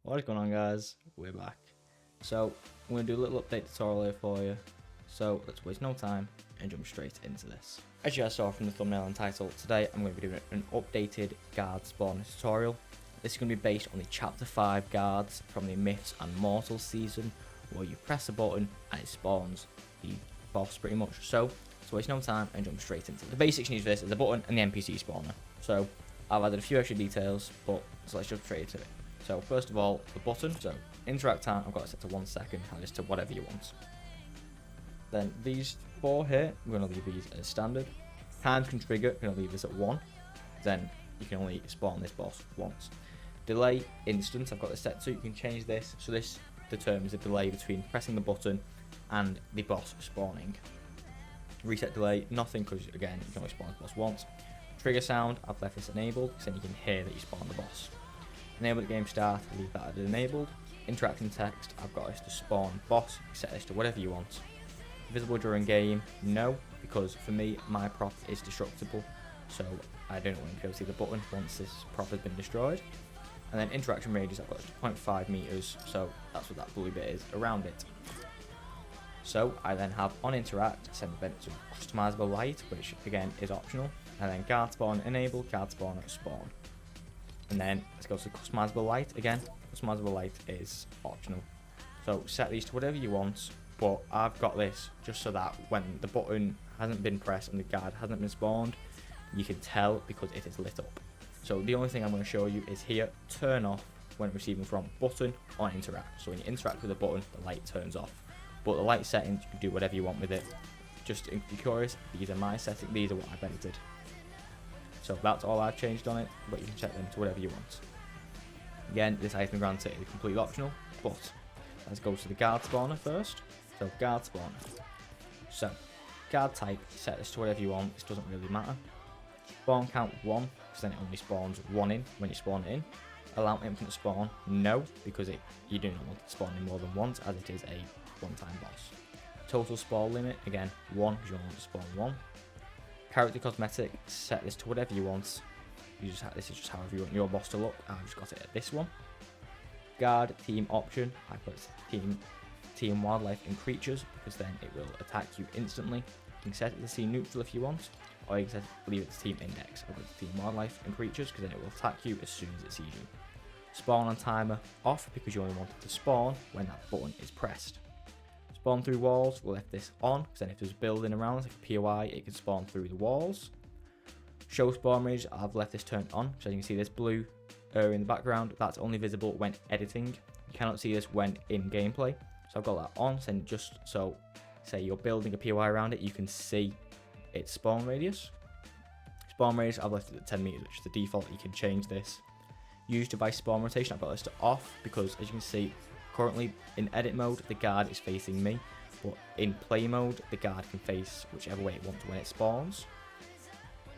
What is going on, guys? We're back. So I'm going to do a little update tutorial here for you. So let's waste no time and jump straight into this. As you guys saw from the thumbnail and title, today I'm going to be doing an updated guard spawn tutorial. This is going to be based on the chapter 5 guards from the Myths and Mortals season, where you press a button and it spawns the boss pretty much. So let's waste no time and jump straight into it. The basics you need for this is a button and the NPC spawner. So I've added a few extra details, but so let's jump straight into it. So first of all, the button. So interact time, I've got it set to 1 second, and this to whatever you want. Then these 4 here, we're going to leave these as standard. Times can trigger, we're going to leave this at 1. Then you can only spawn this boss once. Delay instant, I've got this set to, you can change this. So this determines the delay between pressing the button and the boss spawning. Reset delay, nothing, because again, you can only spawn the boss once. Trigger sound, I've left this enabled, because then you can hear that you spawn the boss. Enable the game start, leave that as enabled. Interacting text, I've got this to spawn boss, set this to whatever you want. Visible during game, no, because for me, my prop is destructible, so I don't want to be able to see the button once this prop has been destroyed. And then interaction radius, I've got 0.5 meters, so that's what that blue bit is around it. So I then have on interact, set event to customizable light, which again is optional, and then guard spawn enable, guard spawn spawn. And then let's go to customizable light again. Customizable light is optional. So set these to whatever you want, but I've got this just so that when the button hasn't been pressed and the guard hasn't been spawned, you can tell because it is lit up. So the only thing I'm going to show you is here, turn off when receiving from button on interact. So when you interact with the button, the light turns off. But the light settings, you can do whatever you want with it. Just if you're curious, these are my settings, these are what I've edited. So that's all I've changed on it, but you can set them to whatever you want. Again, this item granted is completely optional, but let's go to the guard spawner first. So guard spawner. So guard type, set this to whatever you want, this doesn't really matter. Spawn count 1, because then it only spawns 1 in when you spawn it in. Allow infinite spawn, no, because you do not want to spawn in more than once, as it is a one-time boss. Total spawn limit, again 1, because you only want to spawn 1. Character cosmetic, set this to whatever you want. This is just however you want your boss to look. I've just got it at this one. Guard team option, I put team wildlife and creatures, because then it will attack you instantly. You can set it to team neutral if you want, or you can leave it to team index. I've got team wildlife and creatures, because then it will attack you as soon as it sees you. Spawn on timer off, because you only want it to spawn when that button is pressed. Spawn through walls, we'll left this on, because then if there's building around, like a POI, it can spawn through the walls. Show spawn range, I've left this turned on, so you can see this blue area in the background, that's only visible when editing. You cannot see this when in gameplay. So I've got that on, so just so, say you're building a POI around it, you can see its spawn radius. Spawn radius, I've left it at 10 meters, which is the default, you can change this. Use device spawn rotation, I've got this to off, because as you can see, currently in edit mode, the guard is facing me, but in play mode, the guard can face whichever way it wants when it spawns.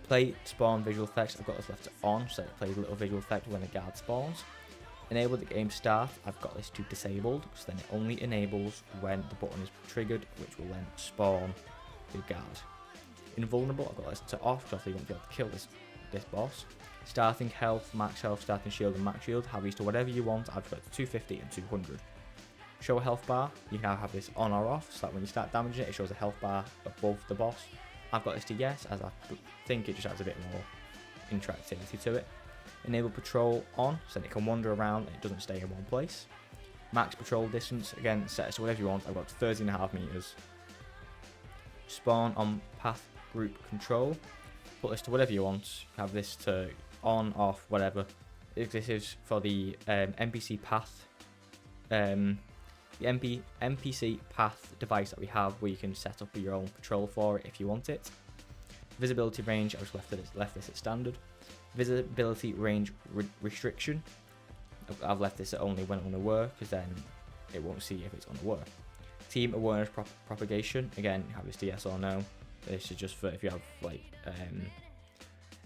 Play spawn visual effects, I've got this left on, so it plays a little visual effect when the guard spawns. Enable the game start, I've got this to disabled, because then it only enables when the button is triggered, which will then spawn the guard. Invulnerable, I've got this to off, because you won't be able to kill this boss. Starting health, max health, starting shield and max shield, have these to whatever you want. I've got 250 and 200. Show a health bar, you can now have this on or off, so that when you start damaging it, it shows a health bar above the boss. I've got this to yes, as I think it just adds a bit more interactivity to it. Enable patrol on, so that it can wander around and it doesn't stay in one place. Max patrol distance, again, set it to whatever you want. I've got 30.5 meters. Spawn on path group control, put this to whatever you want. Have this to on, off, whatever. If this is for the NPC path, the NPC path device that we have, where you can set up your own patrol for it if you want it. Visibility range, I just left this at standard. Visibility range restriction, I've left this at only when unaware, because then it won't see if it's unaware. Team awareness propagation, again, have this to yes or no. This is just for if you have like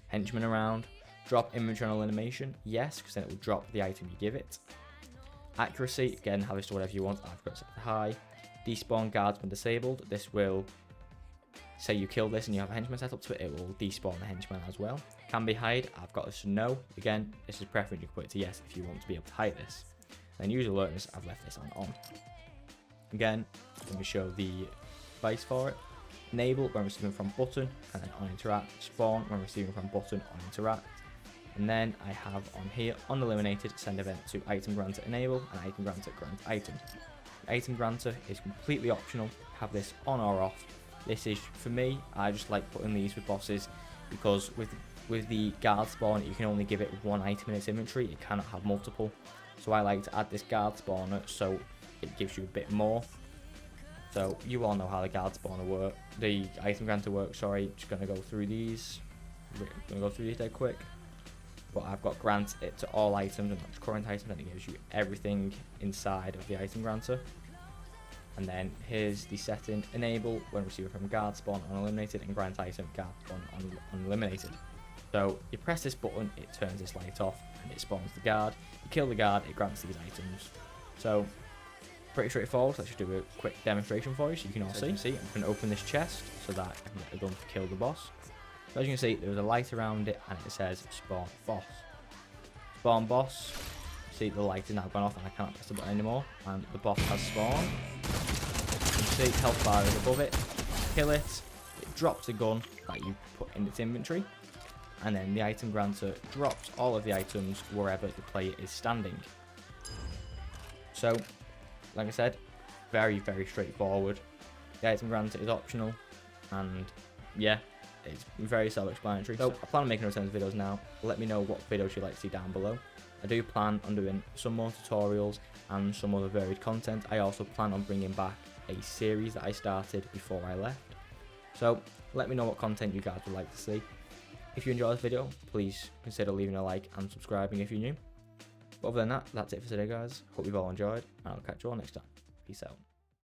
henchmen around. Drop inventory on animation, yes, because then it will drop the item you give it. Accuracy, again, have this to whatever you want. I've got it set to high. Despawn guards when disabled. This will say you kill this and you have a henchman set up to it, it will despawn the henchman as well. Can be hide, I've got this to no. Again, this is preference, you can put it to yes if you want to be able to hide this. Then use alertness, I've left this on. Again, let me show the device for it. Enable when receiving from button, and then on interact. Spawn when receiving from button, on interact. And then I have on here, on eliminated, send event to item granter enable and item granter grant item. The item granter is completely optional, have this on or off. This is, for me, I just like putting these with bosses because with the guard spawn, you can only give it one item in its inventory, it cannot have multiple. So I like to add this guard spawner so it gives you a bit more. So you all know how the guard spawner works, the item granter works, sorry, just going to go through these. Dead quick. But I've got grant it to all items and not just current items, and it gives you everything inside of the item granter. And then here's the setting, enable when receiving from guard spawn on eliminated and grant item guard spawn on eliminated. So you press this button, it turns this light off and it spawns the guard. You kill the guard, it grants these items. So pretty straightforward. Let's just do a quick demonstration for you so you can all see. I'm going to open this chest so that I can get the gun to kill the boss. So as you can see, there's a light around it and it says spawn boss. Spawn boss. See, the light is now gone off and I can't press the button anymore. And the boss has spawned. You see, health bar is above it. Kill it. It drops the gun that you put in its inventory. And then the item granter drops all of the items wherever the player is standing. So, like I said, very, very straightforward. The item granter is optional. And yeah, it's very self-explanatory. So I plan on making returns videos now. Let me know what videos you'd like to see down below. I do plan on doing some more tutorials and some other varied content. I also plan on bringing back a series that I started before I left. So let me know what content you guys would like to see. If you enjoyed this video, please consider leaving a like and subscribing if you're new. But other than that, that's it for today guys. Hope you've all enjoyed and I'll catch you all next time. Peace out.